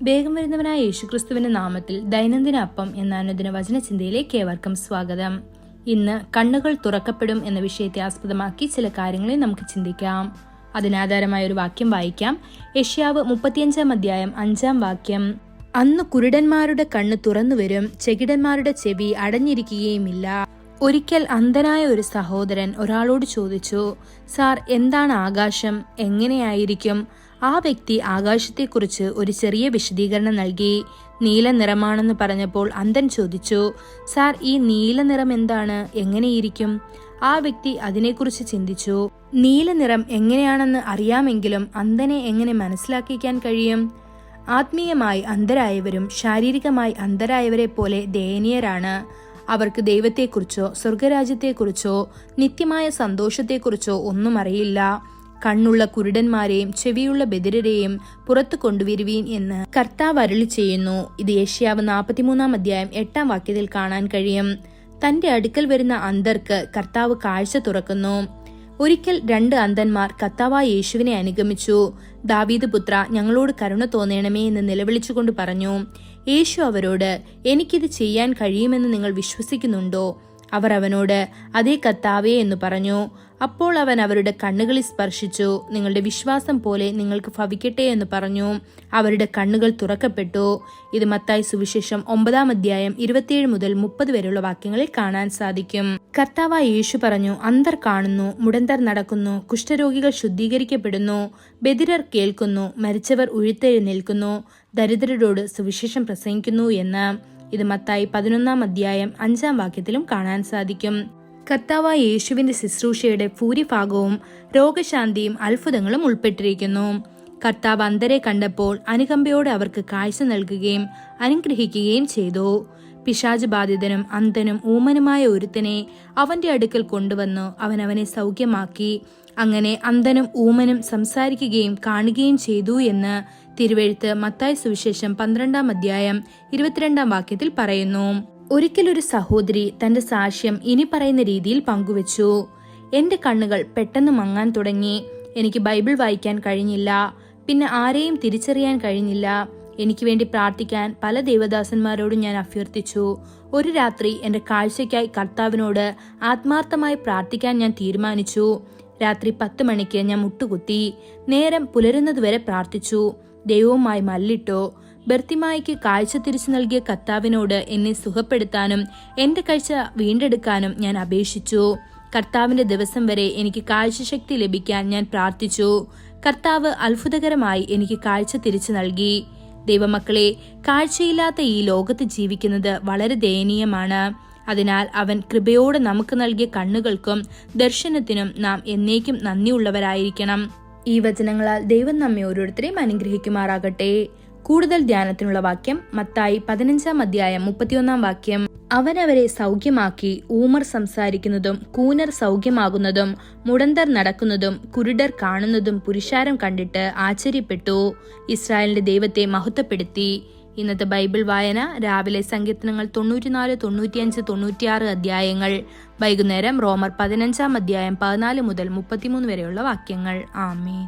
വേഗം വരുന്നവനായ യേശുക്രിസ്തുവിന്റെ നാമത്തിൽ ദൈനംദിന അപ്പം എന്ന അനുദിന വചനചിന്തയിലേക്ക് ഏവർക്കും സ്വാഗതം. ഇന്ന് കണ്ണുകൾ തുറക്കപ്പെടും എന്ന വിഷയത്തെ ആസ്പദമാക്കി ചില കാര്യങ്ങളെ നമുക്ക് ചിന്തിക്കാം. അതിനാധാരമായ ഒരു വാക്യം വായിക്കാം. യെശയ്യാവ് 35-5 അന്ന് കുരുടന്മാരുടെ കണ്ണ് തുറന്നുവരും, ചെകിടന്മാരുടെ ചെവി അടഞ്ഞിരിക്കുകയുമില്ല. ഒരിക്കൽ അന്ധനായ ഒരു സഹോദരൻ ഒരാളോട് ചോദിച്ചു, സാർ, എന്താണ് ആകാശം, എങ്ങനെയായിരിക്കും? ആ വ്യക്തി ആകാശത്തെക്കുറിച്ച് ഒരു ചെറിയ വിശദീകരണം നൽകി. നീല നിറമാണെന്ന് പറഞ്ഞപ്പോൾ അന്ധൻ ചോദിച്ചു, സാർ, ഈ നീല നിറം എന്താണ്, എങ്ങനെയിരിക്കും? ആ വ്യക്തി അതിനെക്കുറിച്ച് ചിന്തിച്ചു. നീല നിറം എങ്ങനെയാണെന്ന് അറിയാമെങ്കിലും അന്ധനെ എങ്ങനെ മനസ്സിലാക്കിക്കാൻ കഴിയും? ആത്മീയമായി അന്ധരായവരും ശാരീരികമായി അന്ധരായവരെ പോലെ ദയനീയരാണ്. അവർക്ക് ദൈവത്തെക്കുറിച്ചോ സ്വർഗരാജ്യത്തെക്കുറിച്ചോ നിത്യമായ സന്തോഷത്തെക്കുറിച്ചോ ഒന്നും അറിയില്ല. കണ്ണുള്ള കുരുടന്മാരെയും ചെവിയുള്ള ബധിരരെയും പുറത്തു കൊണ്ടുവരുവീൻ എന്ന് കർത്താവ് അരുളി ചെയ്യുന്നു. ഇത് യെശയ്യാവ് 43-8 കാണാൻ കഴിയും. തന്റെ അടുക്കൽ വരുന്ന അന്ധർക്ക് കർത്താവ് കാഴ്ച തുറക്കുന്നു. ഒരിക്കൽ 2 അന്ധന്മാർ കർത്താവായ യേശുവിനെ അനുഗമിച്ചു. ദാവീദ് പുത്ര, ഞങ്ങളോട് കരുണ തോന്നണമേ എന്ന് നിലവിളിച്ചുകൊണ്ട് പറഞ്ഞു. യേശു അവരോട്, എനിക്കിത് ചെയ്യാൻ കഴിയുമെന്ന് നിങ്ങൾ വിശ്വസിക്കുന്നുണ്ടോ? അവർ അവനോട്, അതേ കർത്താവേ എന്ന് പറഞ്ഞു. അപ്പോൾ അവൻ അവരുടെ കണ്ണുകളിൽ സ്പർശിച്ചു. നിങ്ങളുടെ വിശ്വാസം പോലെ നിങ്ങൾക്ക് ഭവിക്കട്ടെ എന്ന് പറഞ്ഞു. അവരുടെ കണ്ണുകൾ തുറക്കപ്പെട്ടു. ഇത് മത്തായി സുവിശേഷം 9-27-30 വരെയുള്ള വാക്യങ്ങളിൽ കാണാൻ സാധിക്കും. കർത്താവായ യേശു പറഞ്ഞു, അന്ധർ കാണുന്നു, മുടന്തർ നടക്കുന്നു, കുഷ്ഠരോഗികൾ ശുദ്ധീകരിക്കപ്പെടുന്നു, ബധിരർ കേൾക്കുന്നു, മരിച്ചവർ ഉഴുത്തെഴുന്നേൽക്കുന്നു, ദരിദ്രരോട് സുവിശേഷം പ്രസംഗിക്കുന്നു എന്ന്. ഇത് മത്തായി 11-5 കാണാൻ സാധിക്കും. കർത്താവായ യേശുവിന്റെ ശുശ്രൂഷയുടെ ഭൂരിഭാഗവും രോഗശാന്തിയും അത്ഭുതങ്ങളും ഉൾപ്പെട്ടിരിക്കുന്നു. കർത്താവ് അന്ധരെ കണ്ടപ്പോൾ അനുകമ്പയോടെ അവർക്ക് കാഴ്ച നൽകുകയും അനുഗ്രഹിക്കുകയും ചെയ്തു. പിശാച് ബാധിതനും അന്ധനും ഊമനുമായ ഒരുത്തനെ അവന്റെ അടുക്കൽ കൊണ്ടുവന്നു അവനെ സൗഖ്യമാക്കി. അങ്ങനെ അന്ധനും ഊമനും സംസാരിക്കുകയും കാണുകയും ചെയ്തു എന്ന് തിരുവെഴുത്ത് മത്തായി സുവിശേഷം 12-22 പറയുന്നു. ഒരിക്കലൊരു സഹോദരി തന്റെ സാക്ഷ്യം ഇനി പറയുന്ന രീതിയിൽ പങ്കുവച്ചു. എന്റെ കണ്ണുകൾ പെട്ടെന്ന് മങ്ങാൻ തുടങ്ങി. എനിക്ക് ബൈബിൾ വായിക്കാൻ കഴിഞ്ഞില്ല. പിന്നെ ആരെയും തിരിച്ചറിയാൻ കഴിഞ്ഞില്ല. എനിക്ക് വേണ്ടി പ്രാർത്ഥിക്കാൻ പല ദേവദാസന്മാരോടും ഞാൻ അഭ്യർത്ഥിച്ചു. ഒരു രാത്രി എന്റെ കാഴ്ചയ്ക്കായി കർത്താവിനോട് ആത്മാർത്ഥമായി പ്രാർത്ഥിക്കാൻ ഞാൻ തീരുമാനിച്ചു. രാത്രി 10 മണിക്ക് ഞാൻ മുട്ടുകുത്തി. നേരം പുലരുന്നതുവരെ പ്രാർത്ഥിച്ചു. ദൈവവുമായി മല്ലിട്ടു. ബർത്തിമായിക്ക് കാഴ്ച തിരിച്ചു നൽകിയ കർത്താവിനോട് എന്നെ സുഖപ്പെടുത്താനും എന്റെ കാഴ്ച വീണ്ടെടുക്കാനും ഞാൻ അപേക്ഷിച്ചു. കർത്താവിന്റെ ദിവസം വരെ എനിക്ക് കാഴ്ചശക്തി ലഭിക്കാൻ ഞാൻ പ്രാർത്ഥിച്ചു. കർത്താവ് അത്ഭുതകരമായി എനിക്ക് കാഴ്ച തിരിച്ചു നൽകി. ദൈവമക്കളെ, കാഴ്ചയില്ലാത്ത ഈ ലോകത്ത് ജീവിക്കുന്നത് വളരെ ദയനീയമാണ്. അതിനാൽ അവൻ കൃപയോടെ നമുക്ക് നൽകിയ കണ്ണുകൾക്കും ദർശനത്തിനും നാം എന്നേക്കും നന്ദിയുള്ളവരായിരിക്കണം. ഈ വചനങ്ങളാൽ ദൈവം നമ്മെ ഓരോരുത്തരെയും അനുഗ്രഹിക്കുമാറാകട്ടെ. കൂടുതൽ ധ്യാനത്തിനുള്ള വാക്യം മത്തായി 15-31 അവനവരെ സൗഖ്യമാക്കി. ഊമർ സംസാരിക്കുന്നതും കൂനർ സൗഖ്യമാകുന്നതും മുടന്തർ നടക്കുന്നതും കുരുടർ കാണുന്നതും പുരുഷാരം കണ്ടിട്ട് ആശ്ചര്യപ്പെട്ടു. ഇസ്രായേലിന്റെ ദൈവത്തെ മഹത്വപ്പെടുത്തി. ഇന്നത്തെ ബൈബിൾ വായന രാവിലെ സങ്കീർത്തനങ്ങൾ 94, 95, 96 അധ്യായങ്ങൾ. വൈകുന്നേരം റോമർ 15-14 മുതൽ 33 വരെയുള്ള വാക്യങ്ങൾ. ആമേൻ.